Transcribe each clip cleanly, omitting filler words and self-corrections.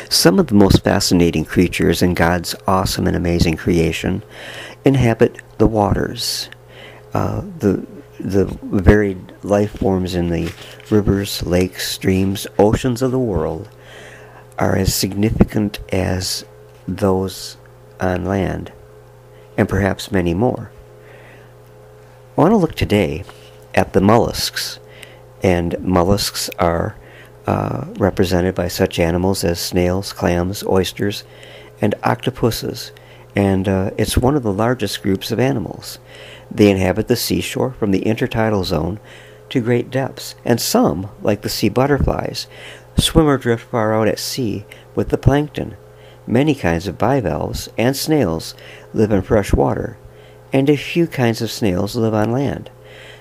Some of the most fascinating creatures in God's awesome and amazing creation inhabit the waters. The varied life forms in the rivers, lakes, streams, oceans of the world are as significant as those on land, and perhaps many more. I want to look today at the mollusks, and mollusks are represented by such animals as snails, clams, oysters, and octopuses, and it's one of the largest groups of animals. They inhabit the seashore from the intertidal zone to great depths, and some, like the sea butterflies, swim or drift far out at sea with the plankton. Many kinds of bivalves and snails live in fresh water, and a few kinds of snails live on land.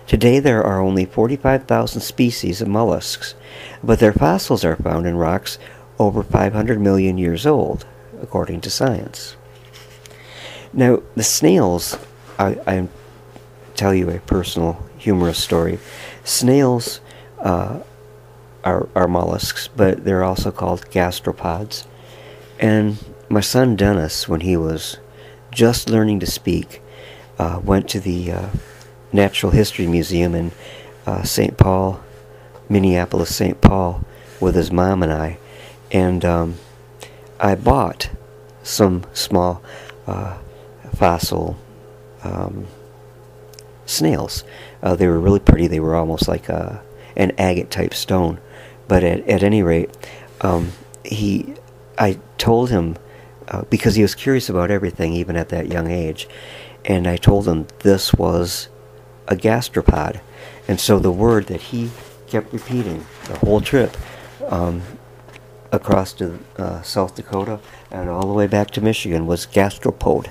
Today there are only 45,000 species of mollusks, but their fossils are found in rocks over 500 million years old, according to science. Now, the snails, I tell you a personal humorous story. Snails are mollusks, but they're also called gastropods. And my son Dennis, when he was just learning to speak, went to the Natural History Museum in St. Paul, Minneapolis, St. Paul, with his mom and I. And I bought some small fossil snails. They were really pretty. They were almost like an agate-type stone. But at any rate, I told him, because he was curious about everything, even at that young age, and I told him this was a gastropod. And so the word that he kept repeating the whole trip across to South Dakota and all the way back to Michigan was gastropod.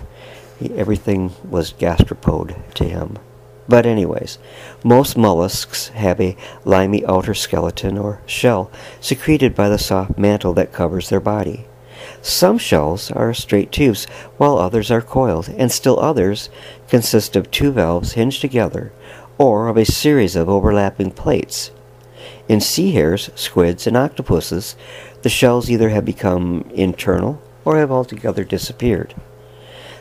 Everything was gastropod to him. But anyways, most mollusks have a limy outer skeleton or shell secreted by the soft mantle that covers their body. Some shells are straight tubes, while others are coiled, and still others consist of two valves hinged together, or of a series of overlapping plates. In sea hares, squids, and octopuses, the shells either have become internal or have altogether disappeared.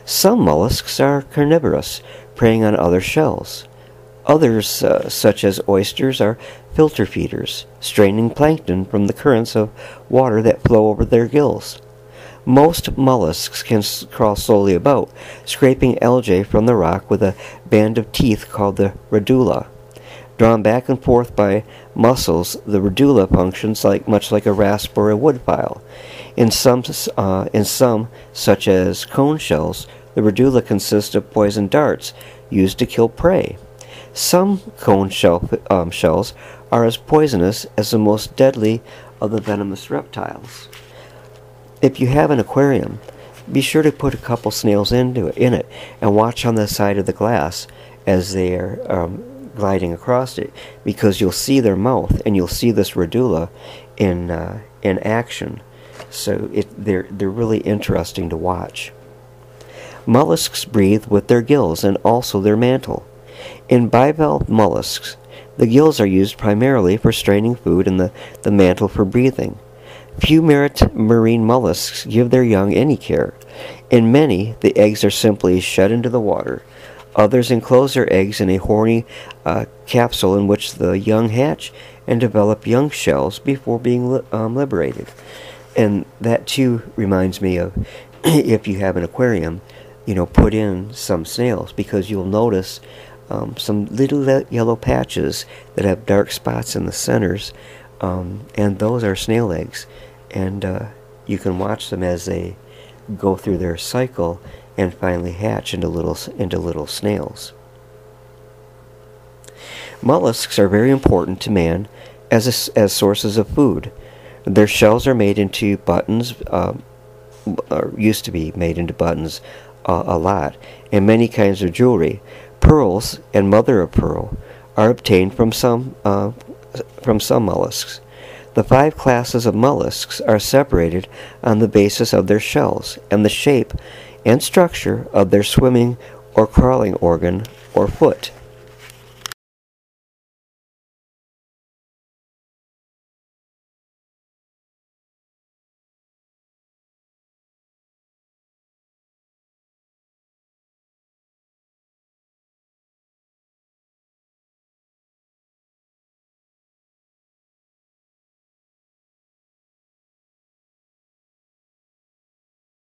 Some mollusks are carnivorous, preying on other shells. Others, such as oysters, are filter feeders, straining plankton from the currents of water that flow over their gills. Most mollusks can crawl slowly about, scraping algae from the rock with a band of teeth called the radula. Drawn back and forth by muscles, the radula functions much like a rasp or a wood file. In some, such as cone shells, the radula consists of poison darts used to kill prey. Some cone shells are as poisonous as the most deadly of the venomous reptiles. If you have an aquarium, be sure to put a couple snails in it and watch on the side of the glass as they are gliding across it, because you'll see their mouth and you'll see this radula in action. So they're really interesting to watch. Mollusks breathe with their gills and also their mantle. In bivalve mollusks, the gills are used primarily for straining food and the mantle for breathing. Few marine mollusks give their young any care. In many, the eggs are simply shed into the water. Others enclose their eggs in a horny capsule in which the young hatch and develop young shells before being liberated. And that too reminds me of, if you have an aquarium, put in some snails, because you'll notice some little yellow patches that have dark spots in the centers, and those are snail eggs. And you can watch them as they go through their cycle and finally hatch into little snails. Mollusks are very important to man as sources of food. Their shells are made into buttons, or used to be made into buttons a lot, and many kinds of jewelry. Pearls and mother of pearl are obtained from some mollusks. The 5 classes of mollusks are separated on the basis of their shells and the shape and structure of their swimming or crawling organ or foot.